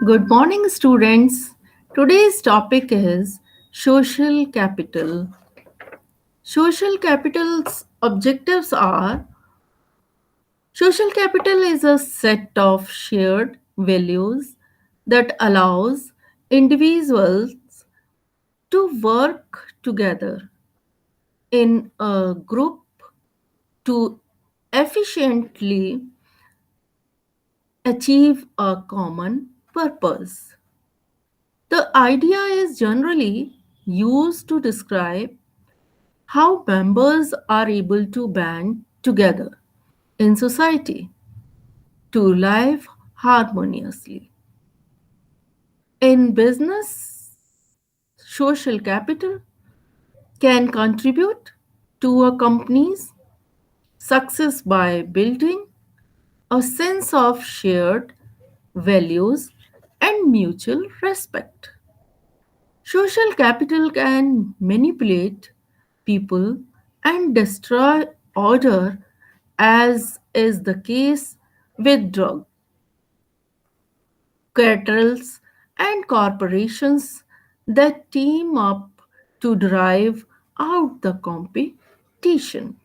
Good morning, students. Today's topic is social capital. Social capital's objectives are social capital is a set of shared values that allows individuals to work together in a group to efficiently achieve a common purpose. The idea is generally used to describe how members are able to band together in society to live harmoniously. In business, social capital can contribute to a company's success by building a sense of shared values and mutual respect. Social capital can manipulate people and destroy order, as is the case with drug cartels and corporations that team up to drive out the competition.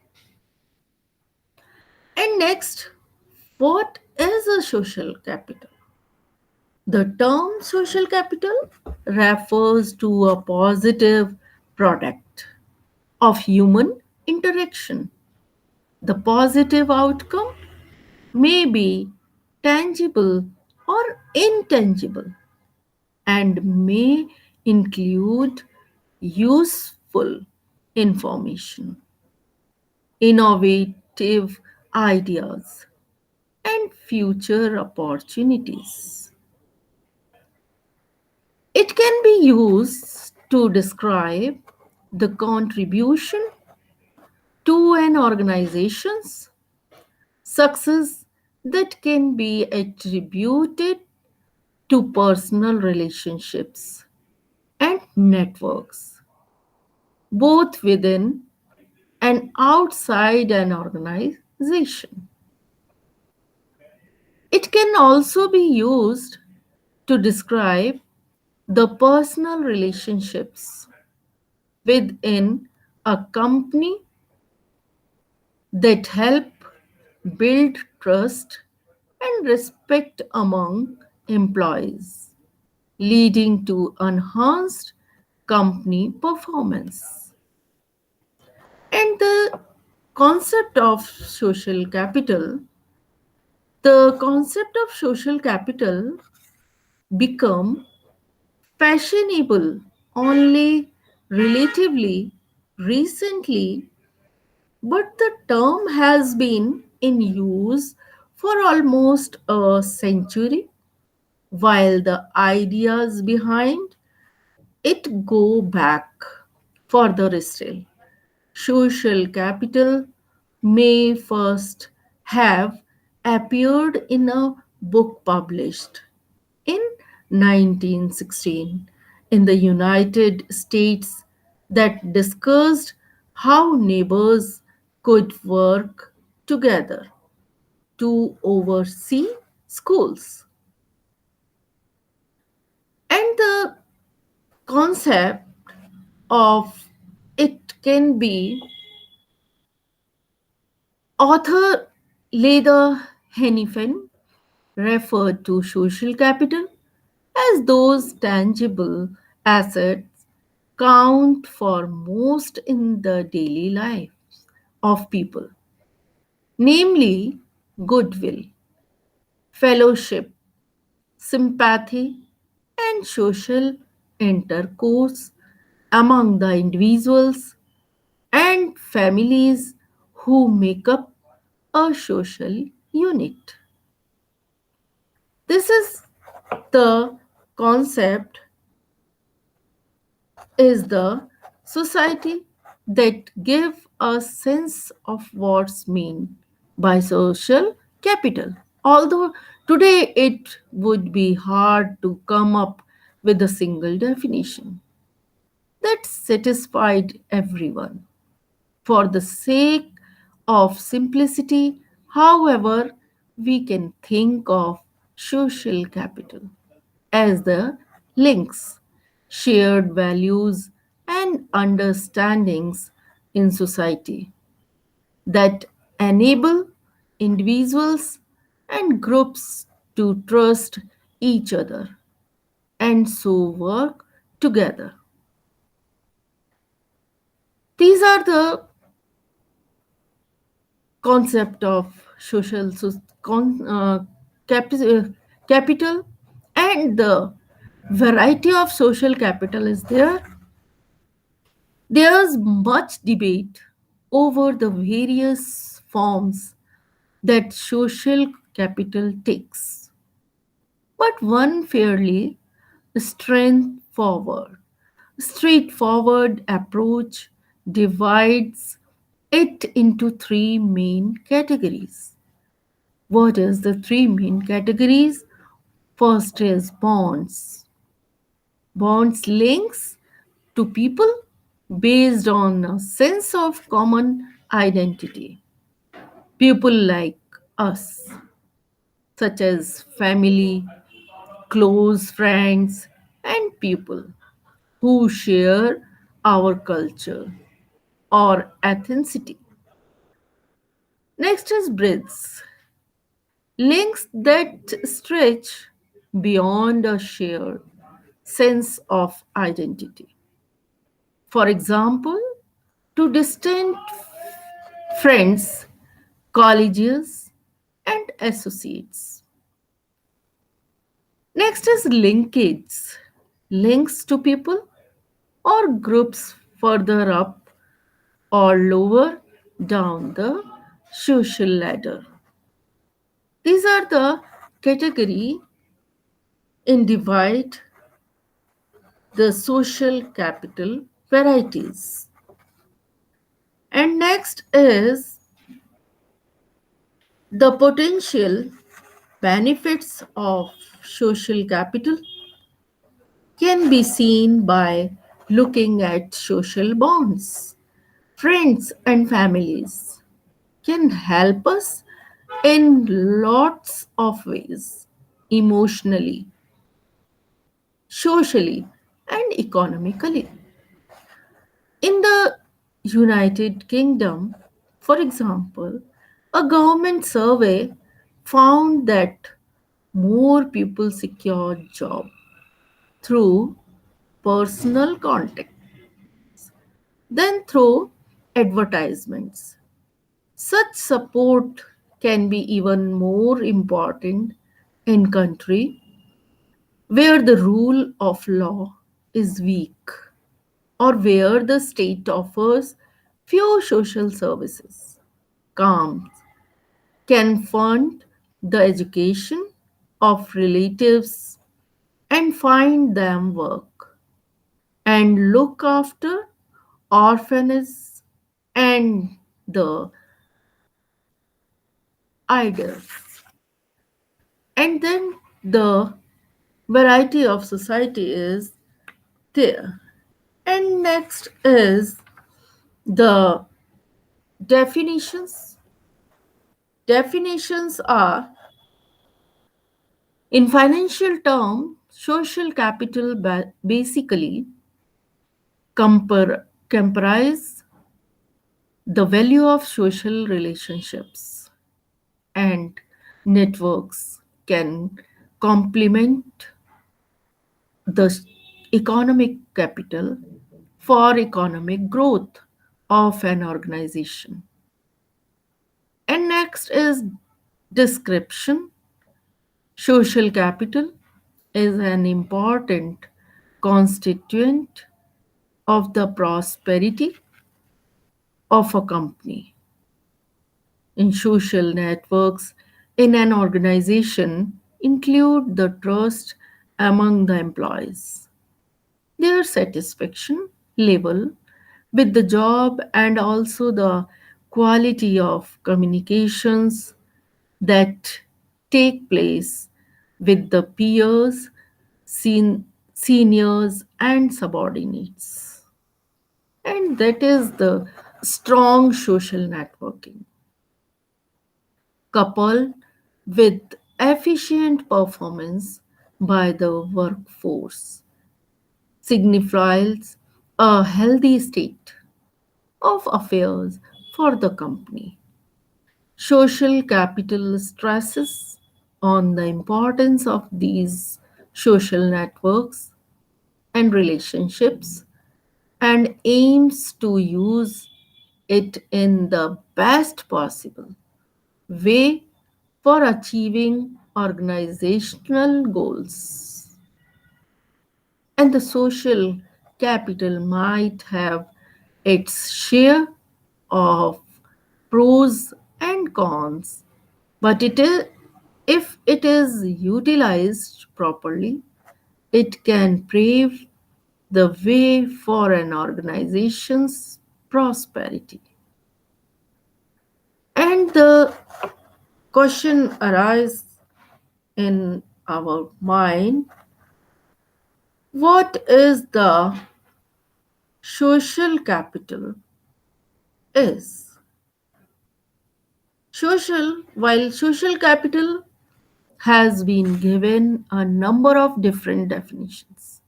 And next, what is a social capital? The term social capital refers to a positive product of human interaction. The positive outcome may be tangible or intangible and may include useful information, innovative ideas, and future opportunities. It can be used to describe the contribution to an organization's success that can be attributed to personal relationships and networks, both within and outside an organization. It can also be used to describe the personal relationships within a company that help build trust and respect among employees, leading to enhanced company performance. And the concept of social capital, the concept of social capital become fashionable only relatively recently, but the term has been in use for almost a century, while the ideas behind it go back further still. Social capital may first have appeared in a book published in 1916 in the United States that discussed how neighbors could work together to oversee schools. And the concept of it can be author Leda Henifen referred to social capital as those tangible assets count for most in the daily lives of people, namely goodwill, fellowship, sympathy, and social intercourse among the individuals and families who make up a social unit. This is the concept is the society that give a sense of what's mean by social capital. Although today it would be hard to come up with a single definition that satisfied everyone. For the sake of simplicity, however, we can think of social capital as the links, shared values, and understandings in society that enable individuals and groups to trust each other and so work together. These are the concept of social capi- uh, capital, and the variety of social capital is there. There's much debate over the various forms that social capital takes, but one fairly straightforward straightforward approach divides it into three main categories. What is the three main categories? First is bonds. Bonds links to people based on a sense of common identity. People like us, such as family, close friends, and people who share our culture or ethnicity. Next is bridges, links that stretch beyond a shared sense of identity. For example, to distant friends, colleagues, and associates. Next is linkage, links to people or groups further up or lower down the social ladder. These are the category in divide the social capital varieties. And next is the potential benefits of social capital can be seen by looking at social bonds. Friends and families can help us in lots of ways, emotionally, socially, and economically. In the United Kingdom, for example, a government survey found that more people secured job through personal contact than through advertisements. Such support can be even more important in country where the rule of law is weak or where the state offers few social services. Calm can fund the education of relatives and find them work and look after orphanages and the idle. And then the variety of society is there. And next is the definitions. Definitions are, in financial terms, social capital basically comprise the value of social relationships and networks can complement the economic capital for economic growth of an organization. And next is description. Social capital is an important constituent of the prosperity of a company. In social networks in an organization include the trust among the employees, their satisfaction level with the job, and also the quality of communications that take place with the peers, seniors, and subordinates. And that is the strong social networking coupled with efficient performance by the workforce signifies a healthy state of affairs for the company. Social capital stresses on the importance of these social networks and relationships and aims to use it in the best possible way for achieving organizational goals. And the social capital might have its share of pros and cons, but if it is utilized properly, it can pave the way for an organization's prosperity. And the question arises in our mind, what is the social capital is? While social capital has been given a number of different definitions,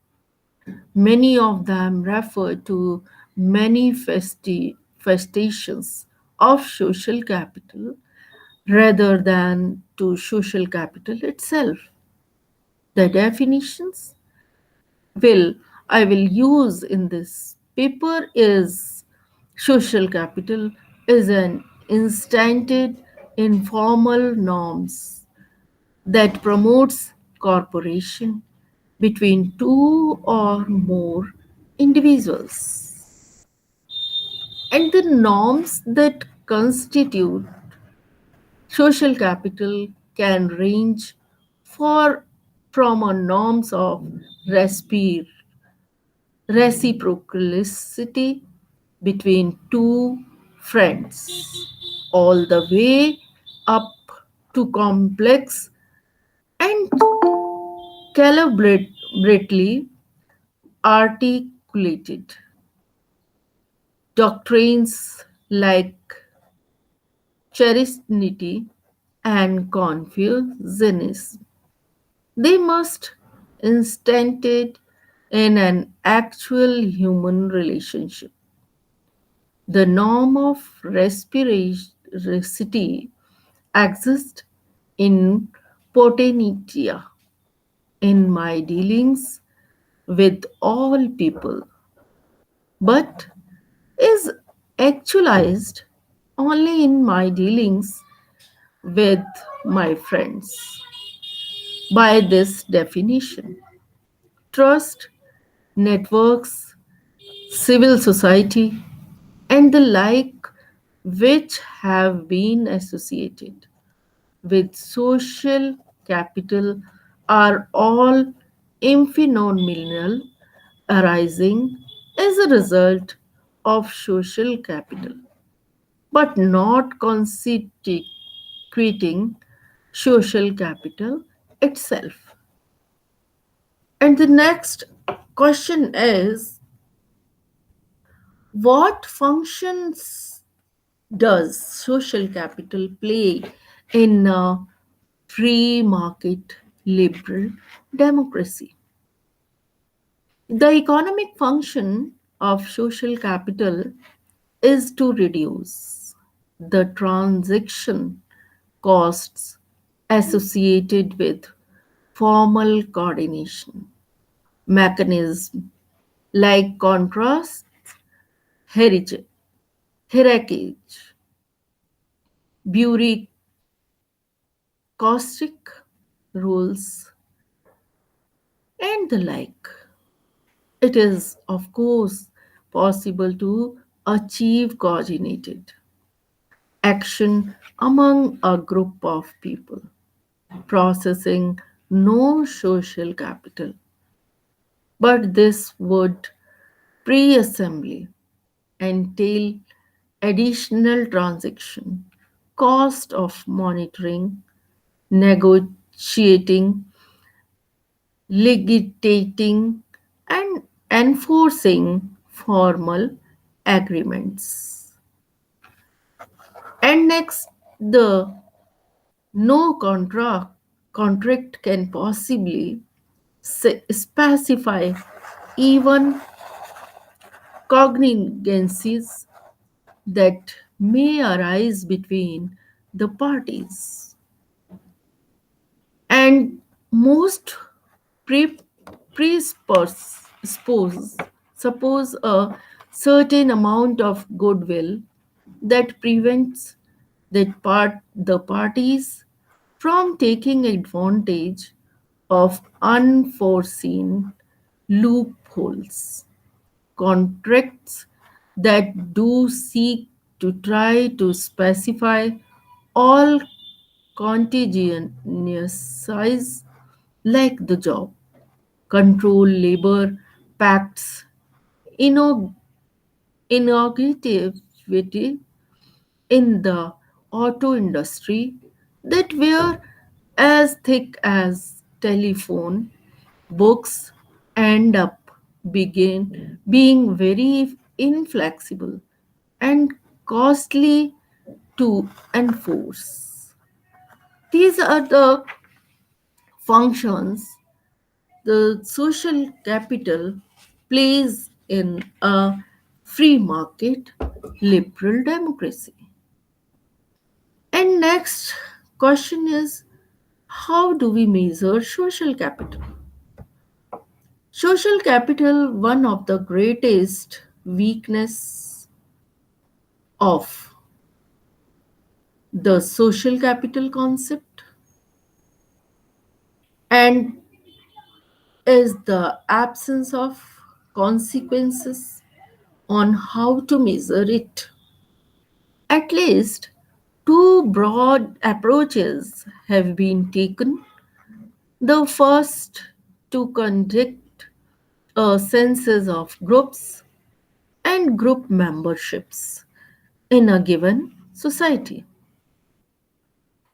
many of them refer to manifestations of social capital rather than to social capital itself. The definitions will I will use in this paper is social capital is an instanted informal norms that promotes cooperation between two or more individuals. And the norms that constitute social capital can range for from a norms of respir reciprocity between two friends, all the way up to complex and calibratedly articulated doctrines like chastity and Confucianism. They must instanted in an actual human relationship. The norm of reciprocity exists in potentia in my dealings with all people, but is actualized only in my dealings with my friends. By this definition, trust, networks, civil society, and the like, which have been associated with social capital, are all phenomenal arising as a result of social capital, but not constituting social capital itself. And the next question is, what functions does social capital play in a free market liberal democracy? The economic function of social capital is to reduce the transaction costs associated with formal coordination mechanism like contrast, heritage, hierarchy, bureaucratic rules, and the like. It is, of course, possible to achieve coordinated action among a group of people, processing no social capital. But this would pre-assembly entail additional transaction, cost of monitoring, negotiating, litigating, and enforcing formal agreements. And next, the no contract can possibly specify even cognigencies that may arise between the parties. And most pre- presuppose suppose a certain amount of goodwill that prevents the parties from taking advantage of unforeseen loopholes. Contracts that do seek to try to specify all contingencies like the job, control labor pacts, inno- innovativity in the auto industry that were as thick as telephone books end up being very inflexible and costly to enforce. These are the functions the social capital plays in a free market liberal democracy. And next question is, how do we measure social capital? Social capital, one of the greatest weakness of the social capital concept, and is the absence of consequences on how to measure it. At least two broad approaches have been taken. The first to conduct a census of groups and group memberships in a given society,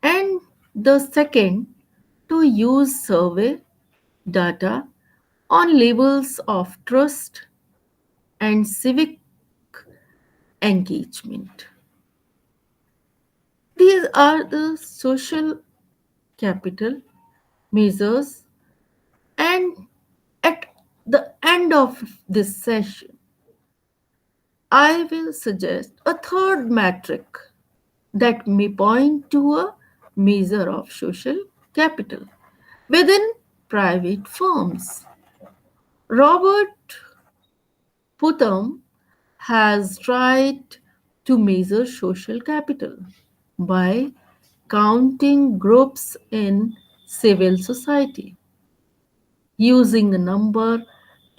and the second to use survey data on levels of trust and civic engagement. These are the social capital measures, and at the end of this session, I will suggest a third metric that may point to a measure of social capital within private firms. Robert Putham has tried to measure social capital by counting groups in civil society using a number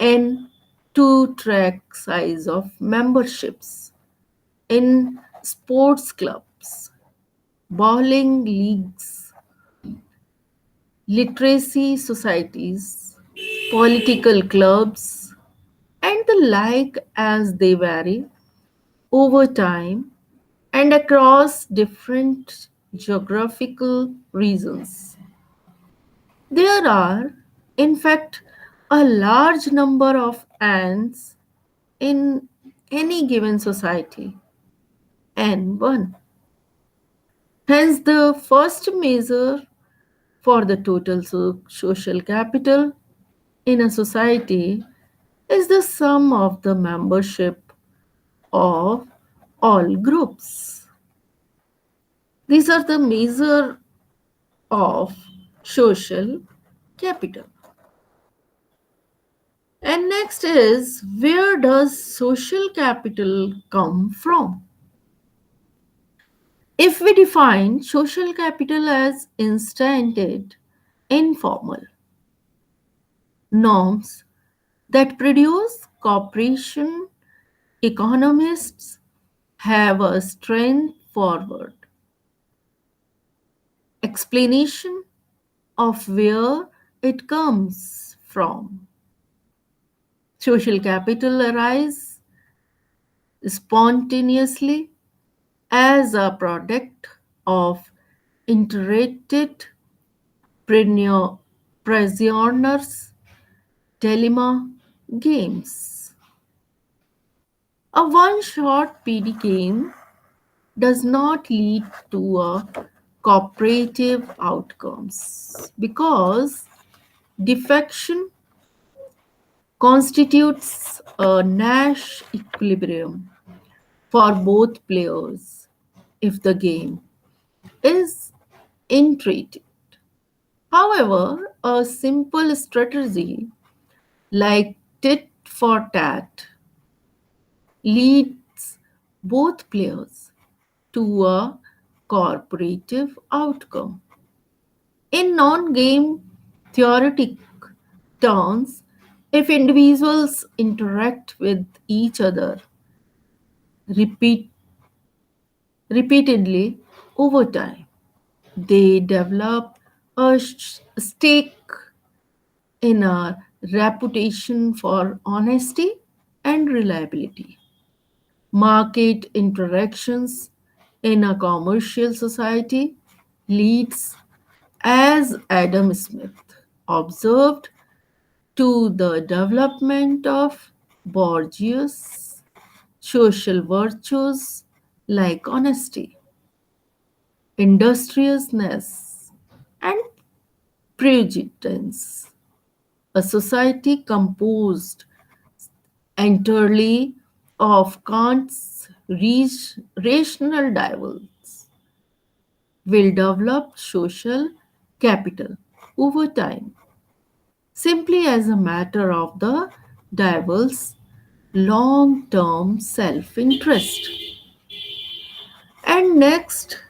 n to track size of memberships in sports clubs, bowling leagues, literacy societies, political clubs, and the like as they vary over time and across different geographical regions. There are, in fact, a large number of ants in any given society, N1. Hence, the first measure for the total social capital in a society is the sum of the membership of all groups. These are the measure of social capital. And next is, where does social capital come from? If we define social capital as instanted, informal norms that produce cooperation, economists have a straightforward explanation of where it comes from. Social capital arises spontaneously as a product of interacted prisoners dilemma games. A one shot PD game does not lead to a cooperative outcomes because Defection constitutes a Nash equilibrium for both players if the game is intricate. However, a simple strategy like tit for tat leads both players to a cooperative outcome. In non game theoretic terms, if individuals interact with each other repeat, repeatedly over time, they develop a stake in a reputation for honesty and reliability. Market interactions in a commercial society leads, as Adam Smith observed, to the development of bourgeois social virtues like honesty, industriousness, and prudence. A society composed entirely of Kant's rational divals will develop social capital over time, simply as a matter of the dival's long term self interest. And next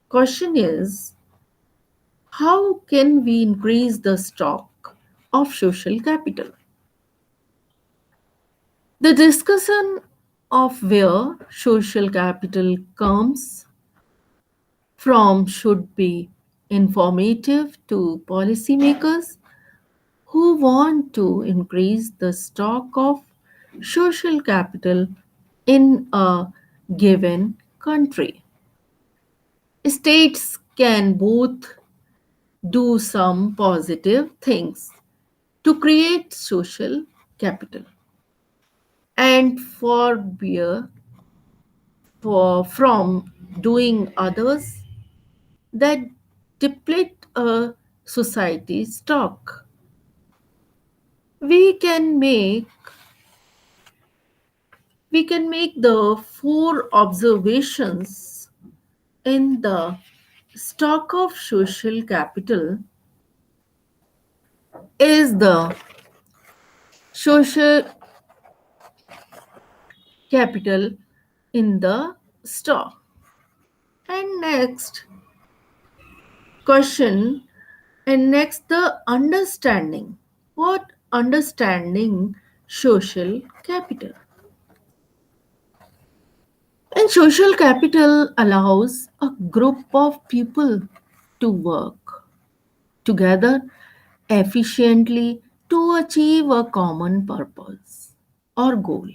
question is, how can we increase the stock of social capital? The discussion of where social capital comes from should be informative to policymakers who want to increase the stock of social capital in a given country. States can both do some positive things to create social capital and forbear from doing others that deplete a society's stock. We can make we can make the four observations in the stock of social capital is the social capital in the stock. And next question, and next the understanding. What understanding social capital? And social capital allows a group of people to work together efficiently to achieve a common purpose or goal.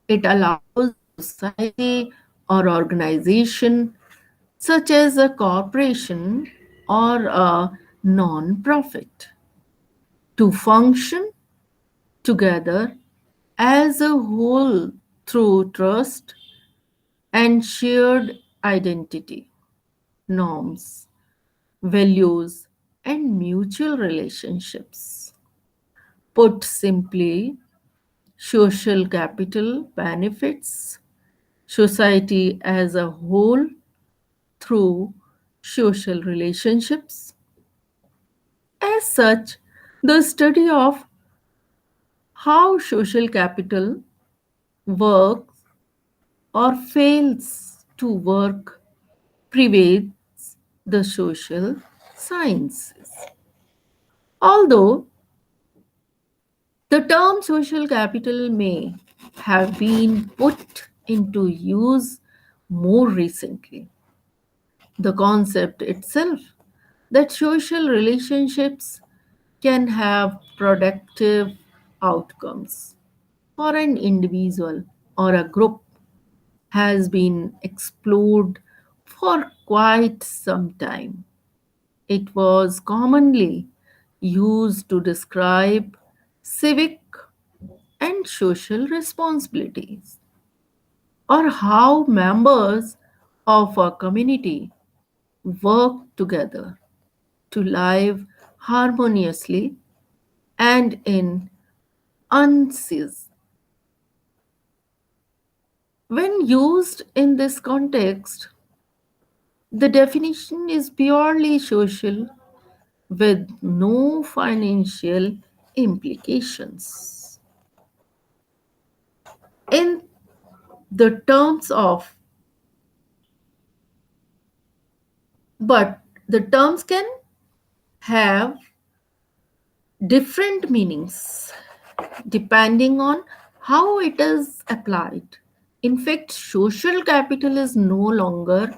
It allows a society or organization, such as a corporation or a non profit, to function together as a whole through trust and shared identity, norms, values, and mutual relationships. Put simply, social capital benefits society as a whole through social relationships. As such, the study of how social capital works or fails to work pervades the social sciences. Although the term social capital may have been put into use more recently, the concept itself that social relationships can have productive outcomes for an individual or a group has been explored for quite some time. It was commonly used to describe civic and social responsibilities, or how members of a community work together to live harmoniously and in unseized. When used in this context, the definition is purely social with no financial implications. In the terms of, but the terms can have different meanings depending on how it is applied. In fact, social capital is no longer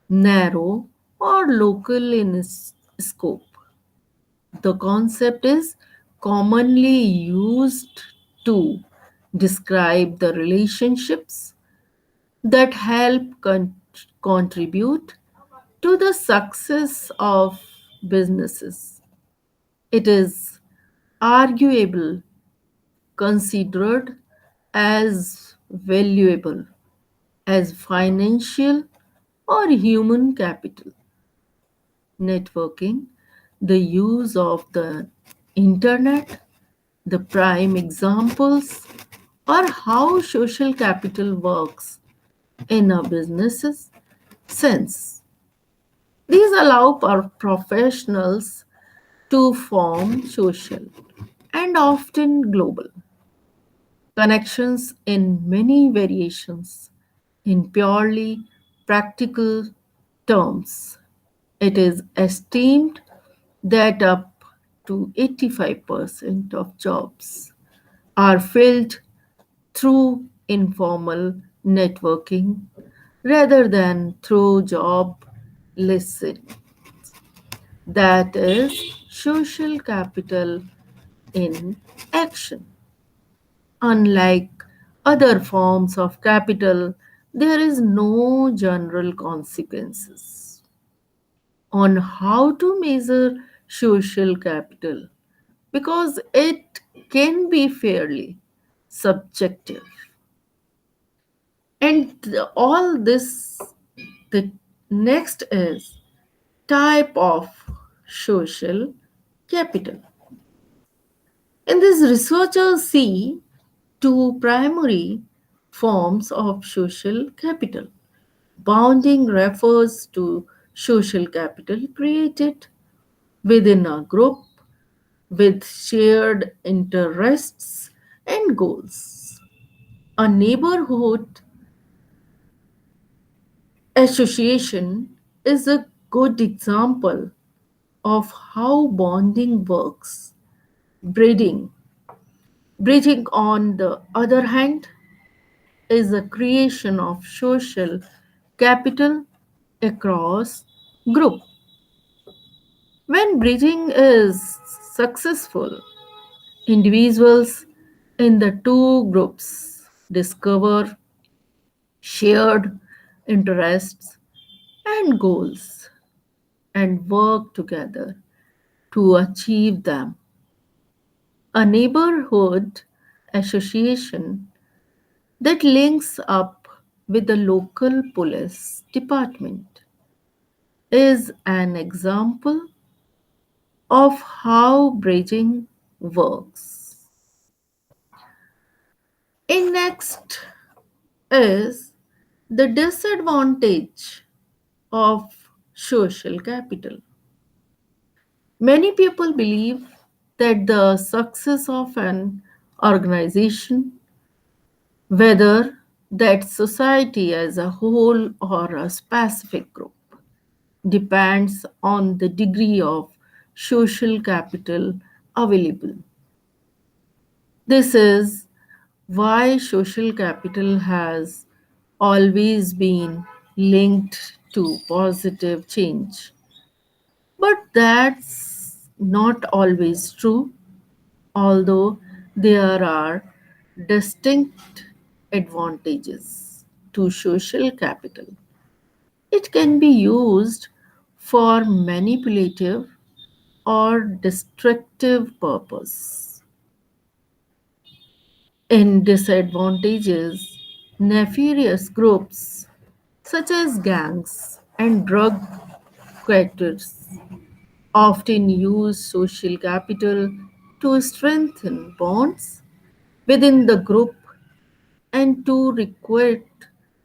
narrow or local in its scope. The concept is commonly used to describe the relationships that help contribute to the success of businesses. It is arguable considered as valuable as financial or human capital. Networking, the use of the internet, the prime examples are how social capital works in a business's sense. These allow professionals to form social and often global connections in many variations. In purely practical terms, it is esteemed that up to 85% of jobs are filled through informal networking rather than through job listing. That is social capital in action. Unlike other forms of capital, there is no general consequences on how to measure social capital because it can be fairly subjective. And all this, the next is type of social capital. In this, researchers see two primary forms of social capital. Bounding refers to social capital created within a group with shared interests and goals. A neighborhood association is a good example of how bonding works. Breeding. Bridging, on the other hand, is a creation of social capital across group. When bridging is successful, individuals in the two groups discover shared interests and goals and work together to achieve them. A neighborhood association that links up with the local police department is an example of how bridging works. In next is the disadvantage of social capital. Many people believe that the success of an organization, whether that society as a whole or a specific group, depends on the degree of social capital available. This is why social capital has always been linked to positive change. But that's not always true, although there are distinct advantages to social capital. It can be used for manipulative or destructive purpose. In disadvantages, nefarious groups such as gangs and drug cartels often use social capital to strengthen bonds within the group and to recruit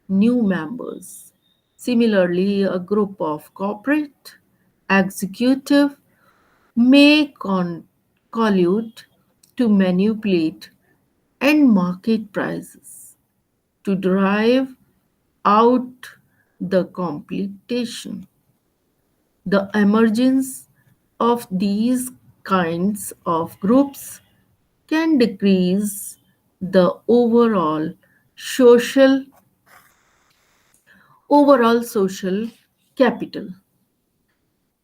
new members. Similarly, a group of corporate executive may collude to manipulate and market prices to drive out the competition. The emergence of these kinds of groups can decrease the social social capital,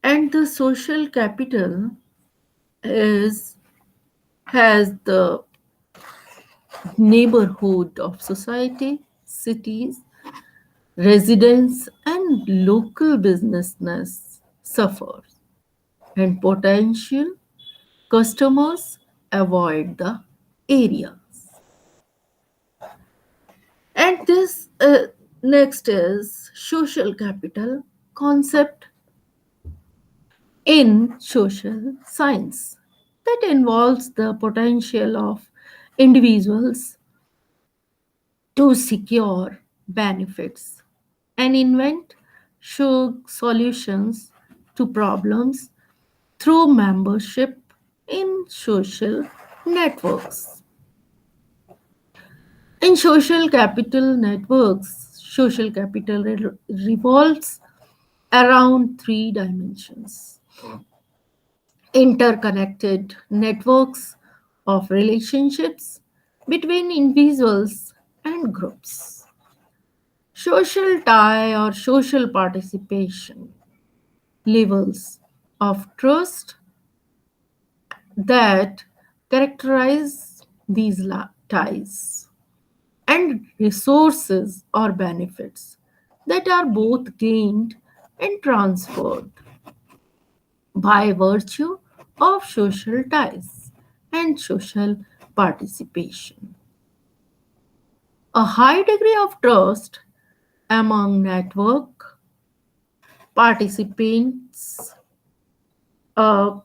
and the social capital is has the neighborhood of society, cities, residents, and local businesses suffers, and potential customers avoid the areas. And this next is social capital concept in social science that involves the potential of individuals to secure benefits and invent solutions to problems through membership in social networks. In social capital networks, social capital revolves around three dimensions: interconnected networks of relationships between individuals and groups, social tie or social participation, levels of trust that characterize these ties, and resources or benefits that are both gained and transferred by virtue of social ties and social participation. A high degree of trust among network participants uh,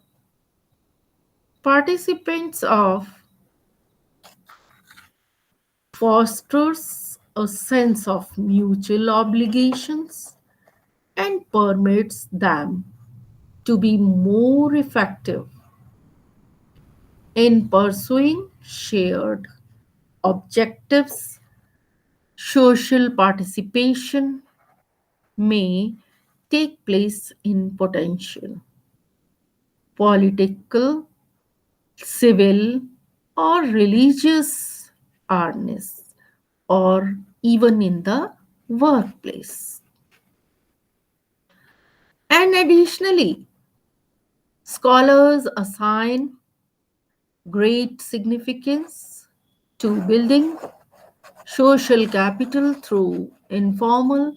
participants of fosters a sense of mutual obligations and permits them to be more effective in pursuing shared objectives. Social participation may take place in potential, political, civil, or religious earnest, or even in the workplace. And additionally, scholars assign great significance to building social capital through informal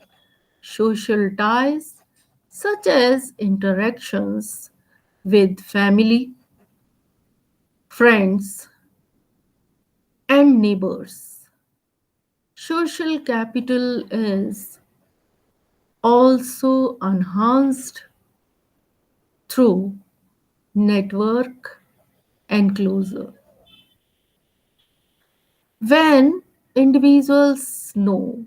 social ties, such as interactions with family, friends, and neighbors. Social capital is also enhanced through network enclosure. When individuals know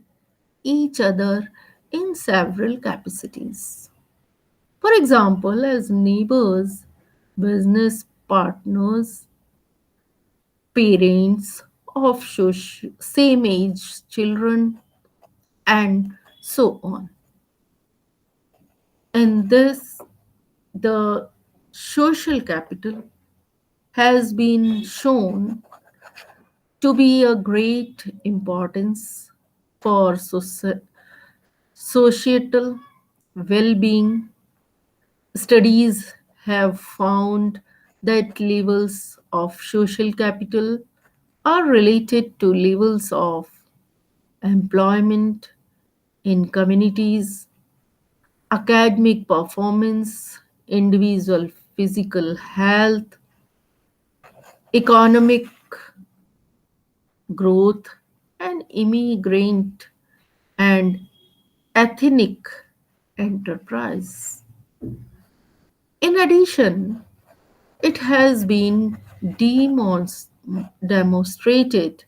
each other in several capacities. For example, as neighbors, business partners, parents of same age children, and so on. And this, the social capital has been shown to be a great importance for societal well-being. Studies have found that levels of social capital are related to levels of employment in communities, academic performance, individual physical health, economic growth, and immigrant and ethnic enterprise. In addition, it has been demons- demonstrated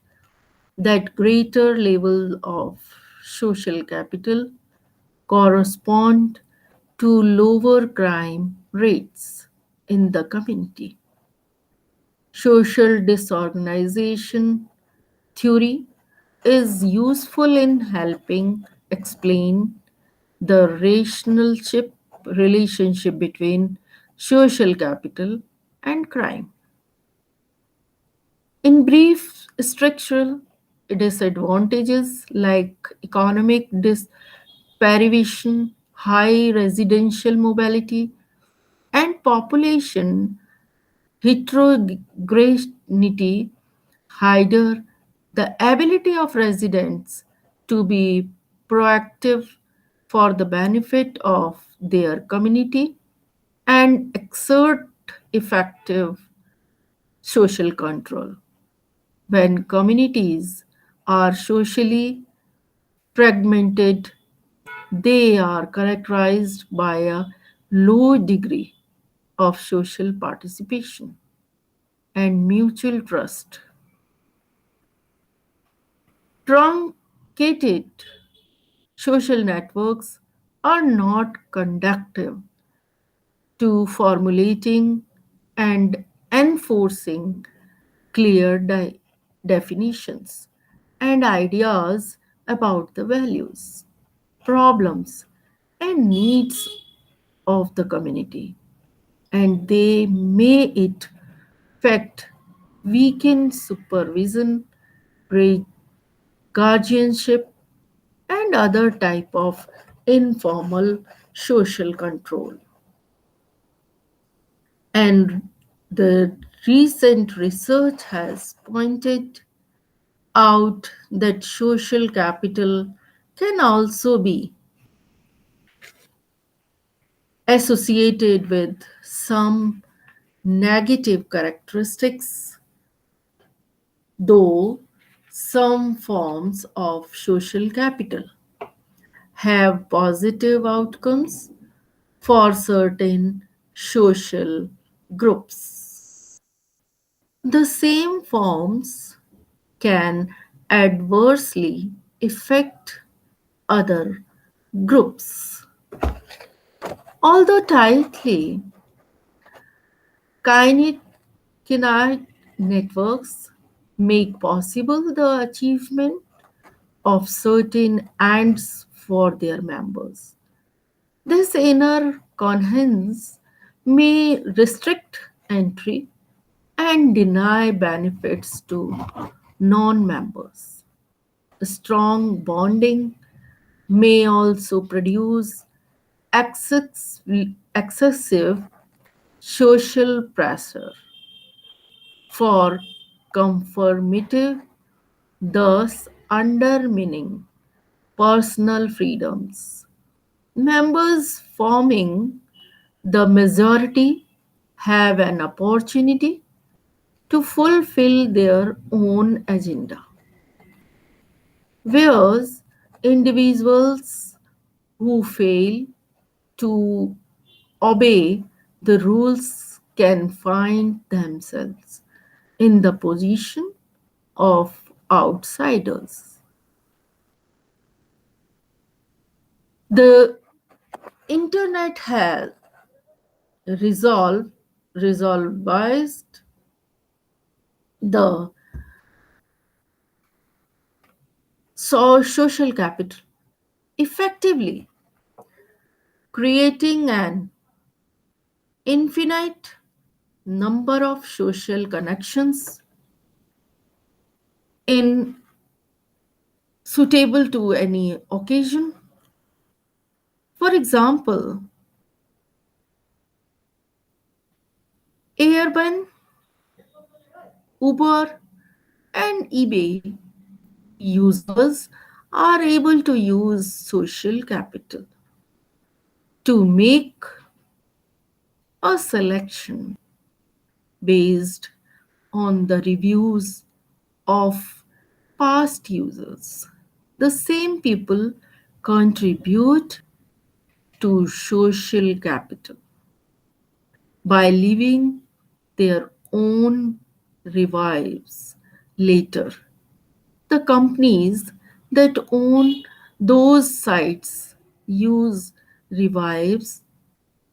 that greater level of social capital correspond to lower crime rates in the community. Social disorganization theory is useful in helping explain the relationship between social capital and crime. In brief, structural disadvantages like economic deprivation, high residential mobility, and population heterogeneity hinder the ability of residents to be proactive for the benefit of their community and exert effective social control. When communities are socially fragmented, they are characterized by a low degree of social participation and mutual trust. Truncated social networks are not conducive to formulating and enforcing clear definitions and ideas about the values, problems, and needs of the community, and they may it affect weaken supervision, break guardianship, and other type of informal social control. And the recent research has pointed out that social capital can also be associated with some negative characteristics, though some forms of social capital have positive outcomes for certain social groups. The same forms can adversely affect other groups. Although tightly kinetic networks make possible the achievement of certain ends for their members. This inner coherence may restrict entry and deny benefits to non members. Strong bonding may also produce excessive social pressure for conformity, thus undermining personal freedoms. Members forming the majority have an opportunity to fulfill their own agenda, whereas individuals who fail to obey the rules can find themselves in the position of outsiders. The internet has resolved resolved the social capital effectively, creating an infinite number of social connections in suitable to any occasion. For example, Airbnb, Uber, and eBay users are able to use social capital to make a selection based on the reviews of past users. The same people contribute to social capital by leaving their own revives later. The companies that own those sites use revives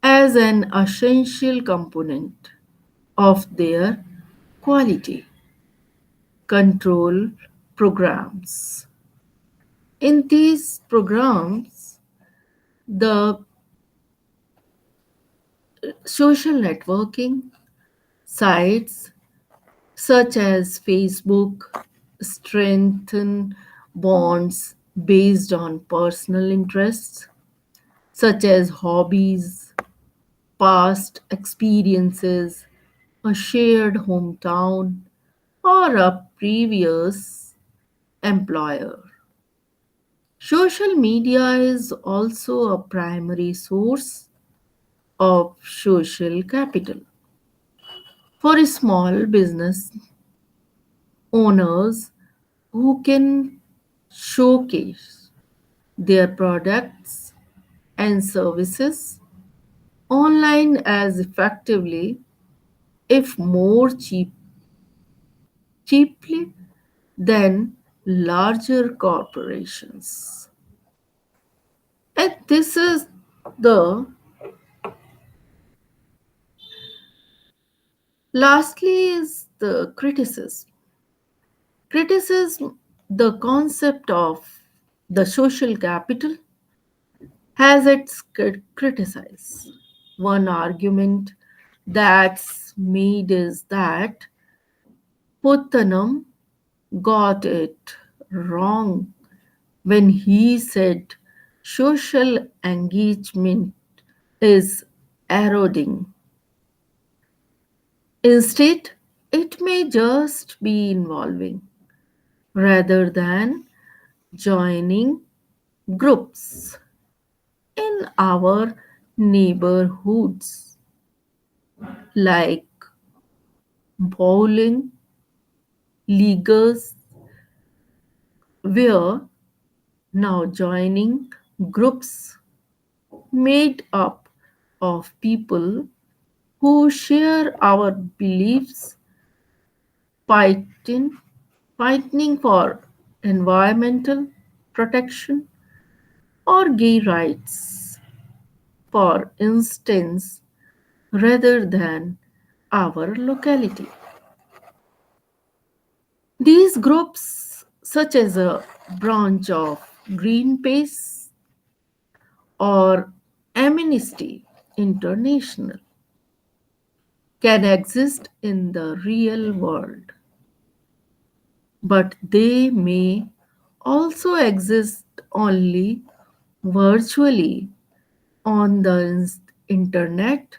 as an essential component of their quality control programs. In these programs, the social networking sites such as Facebook strengthen bonds based on personal interests, such as hobbies, past experiences, a shared hometown, or a previous employer. Social media is also a primary source of social capital for small business owners who can showcase their products and services online as effectively, if more cheaply than larger corporations. And this is the lastly is the criticism. Criticism, the concept of the social capital, has its criticized. One argument that's made is that Puttanam got it wrong when he said social engagement is eroding. Instead, it may just be involving rather than joining groups in our neighborhoods like bowling leagues where now joining groups made up of people who share our beliefs, fighting, fighting for environmental protection or gay rights, for instance, rather than our locality. These groups, such as a branch of Greenpeace or Amnesty International, can exist in the real world, but they may also exist only virtually on the internet,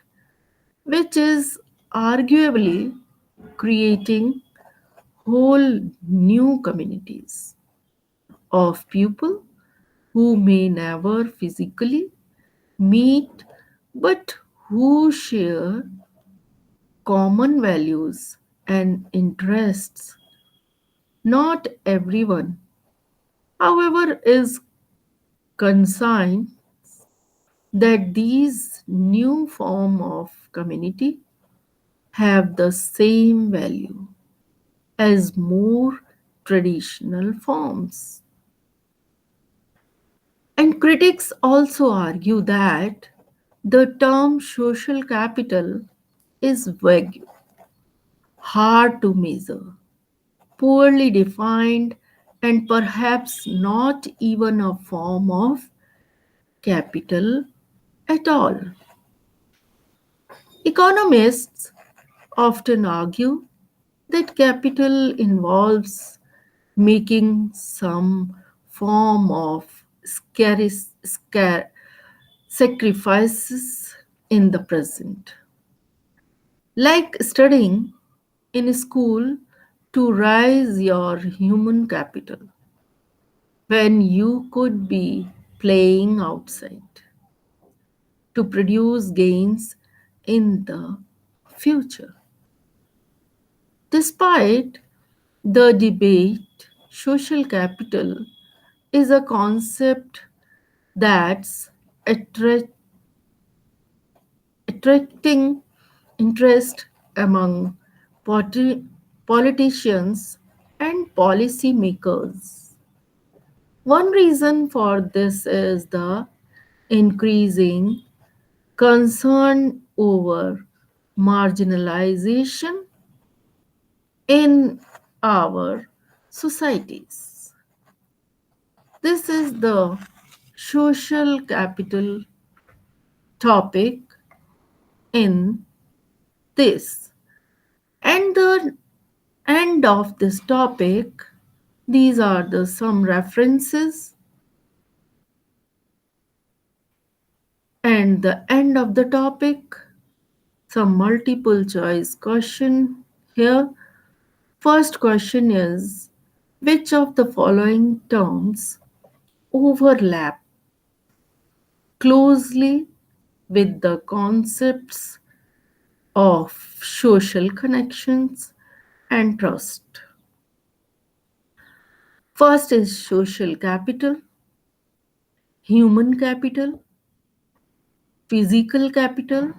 which is arguably creating whole new communities of people who may never physically meet but who share common values and interests. Not everyone, however, is concerned that these new form of community have the same value as more traditional forms. And critics also argue that the term social capital is vague, hard to measure, poorly defined, and perhaps not even a form of capital at all. Economists often argue that capital involves making some form of sacrifices in the present, like studying in school to raise your human capital when you could be playing outside to produce gains in the future. Despite the debate, social capital is a concept that's attra- attracting interest among politi- politicians, and policy makers. One reason for this is the increasing concern over marginalization in our societies. This is the social capital topic in this. And the end of this topic, these are the some references, and the end of the topic, some multiple choice question here. First question is, which of the following terms overlap closely with the concepts of social connections and trust? First is social capital, human capital, physical capital,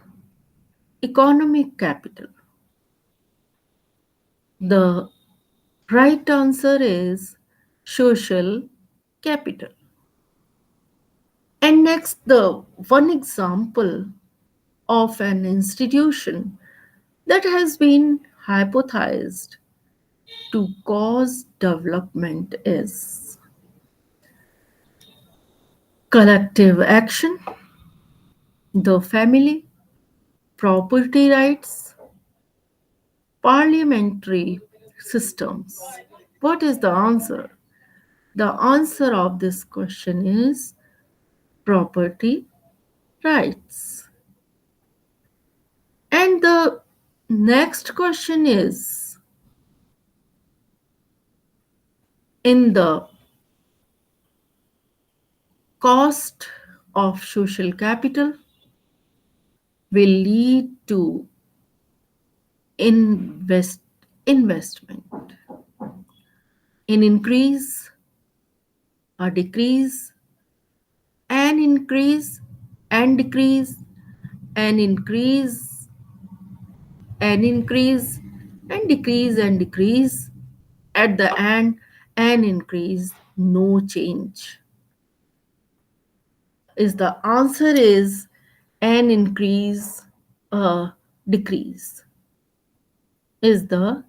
economic capital. The right answer is social capital. And next, the one example of an institution that has been hypothesized to cause development is collective action, the family, property rights, parliamentary systems. What is the answer? The answer of this question is property rights. And the next question is, in the cost of social capital will lead to invest investment, an increase, a decrease, an increase, and decrease, an increase, an increase, and decrease, and decrease. At the end, an increase, no change. Is the answer is an increase, a decrease is the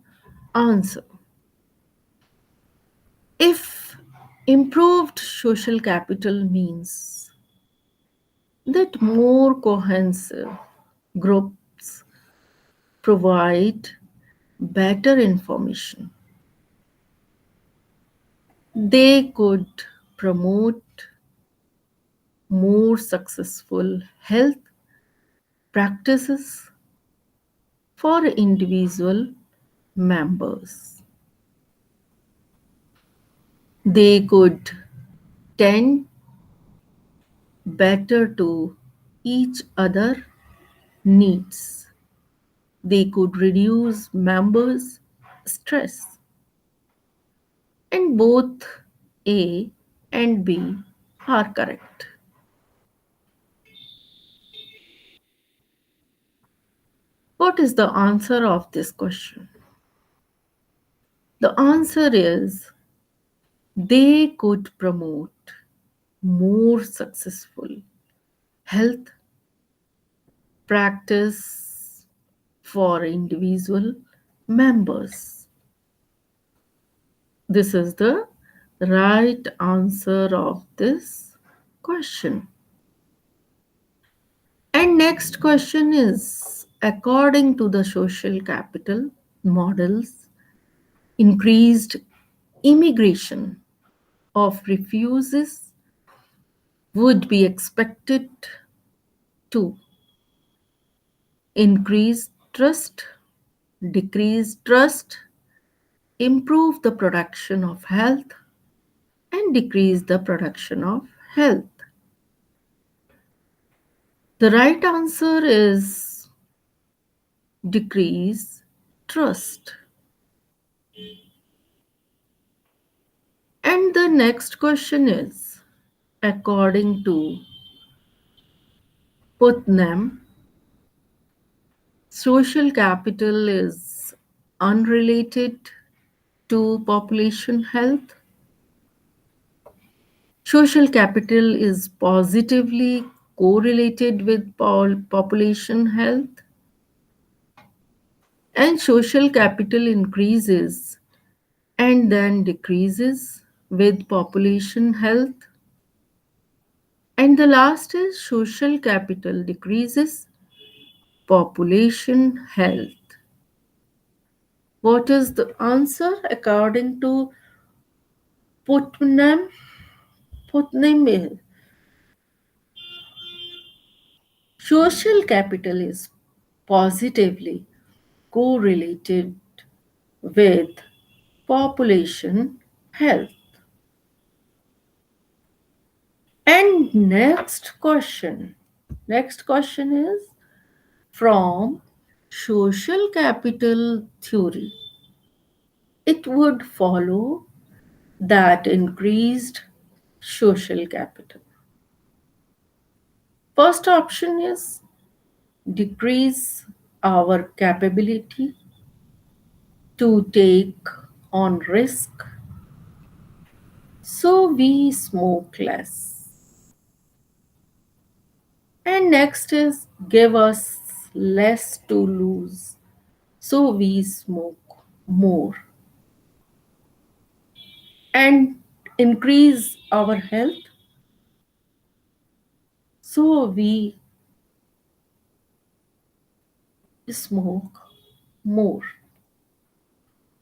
answer. If improved social capital means that more cohesive groups provide better information, they could promote more successful health practices for individual members. They could tend better to each other needs. They could reduce members' stress. And both A and B are correct. What is the answer of this question? The answer is they could promote more successful health practice for individual members. This is the right answer of this question. And next question is, according to the social capital models, increased immigration of refugees would be expected to increase trust, decrease trust, improve the production of health, and decrease the production of health. The right answer is decrease trust. And the next question is, according to Putnam, social capital is unrelated to population health. Social capital is positively correlated with population health, and social capital increases and then decreases with population health. And the last is social capital decreases population health. What is the answer according to Putnam? Putnam, social capital is positively correlated with population health. And next question is from social capital theory. It would follow that increased social capital. First option is decrease our capability to take on risk, so we smoke less. And next is give us less to lose, so we smoke more. And increase our health, so we smoke more.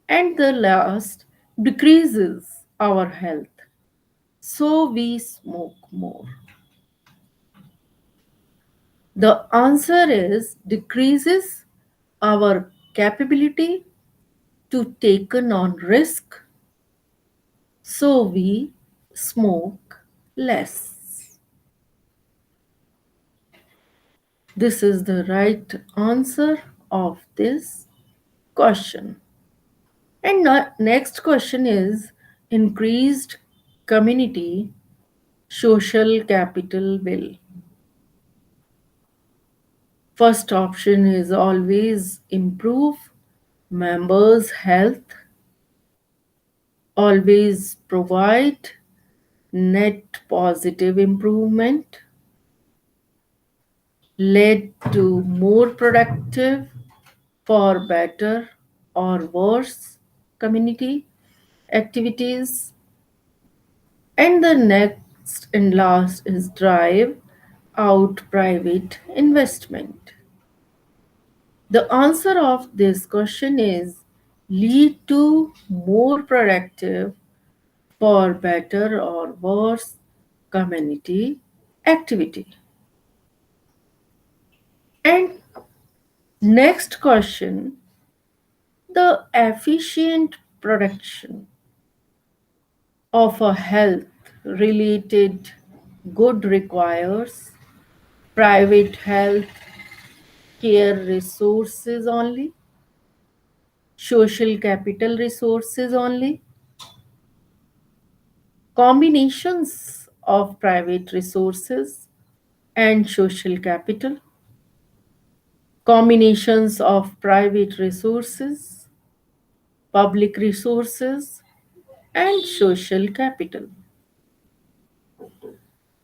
And the last decreases our health, so we smoke more. The answer is decreases our capability to take on risk, so we smoke less. This is the right answer of this question. And next question is increased community social capital will. First option is always improve members' health, always provide net positive improvement, led to more productive for better or worse community activities. And the next and last is drive out private investment. The answer of this question is lead to more productive for better or worse community activity. And next question, the efficient production of a health related good requires private health care resources only, social capital resources only, combinations of private resources and social capital, combinations of private resources, public resources, and social capital.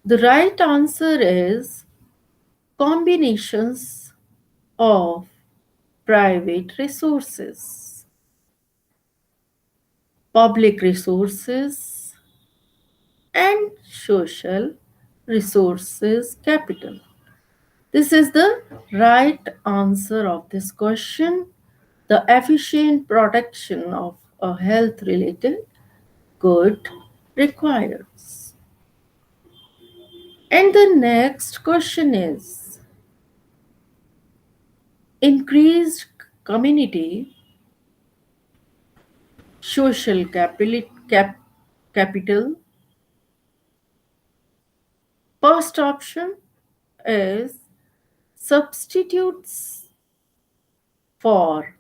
The right answer is combinations of private resources, public resources, and social resources capital. This is the right answer of this question. The efficient production of a health related good requires. And the next question is increased community social capital. First option is substitutes for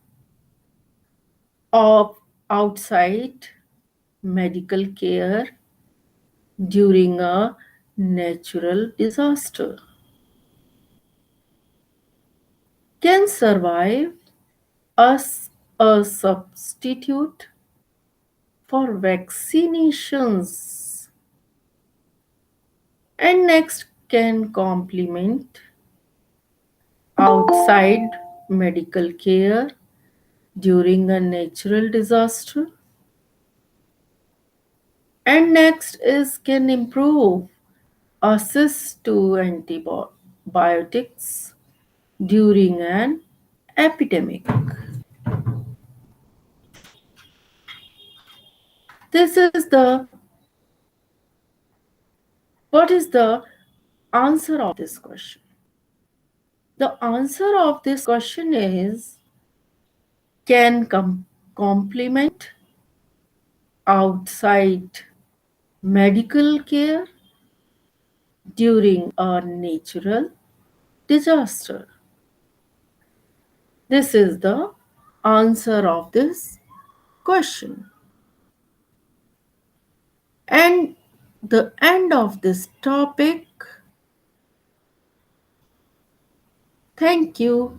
of outside medical care during a natural disaster can survive us a substitute for vaccinations, and next can complement outside medical care during a natural disaster, and next is can improve assist to antibiotics during an epidemic. This is the what is the answer of this question? The answer of this question is can complement outside medical care during a natural disaster. This is the answer of this question. And the end of this topic. Thank you.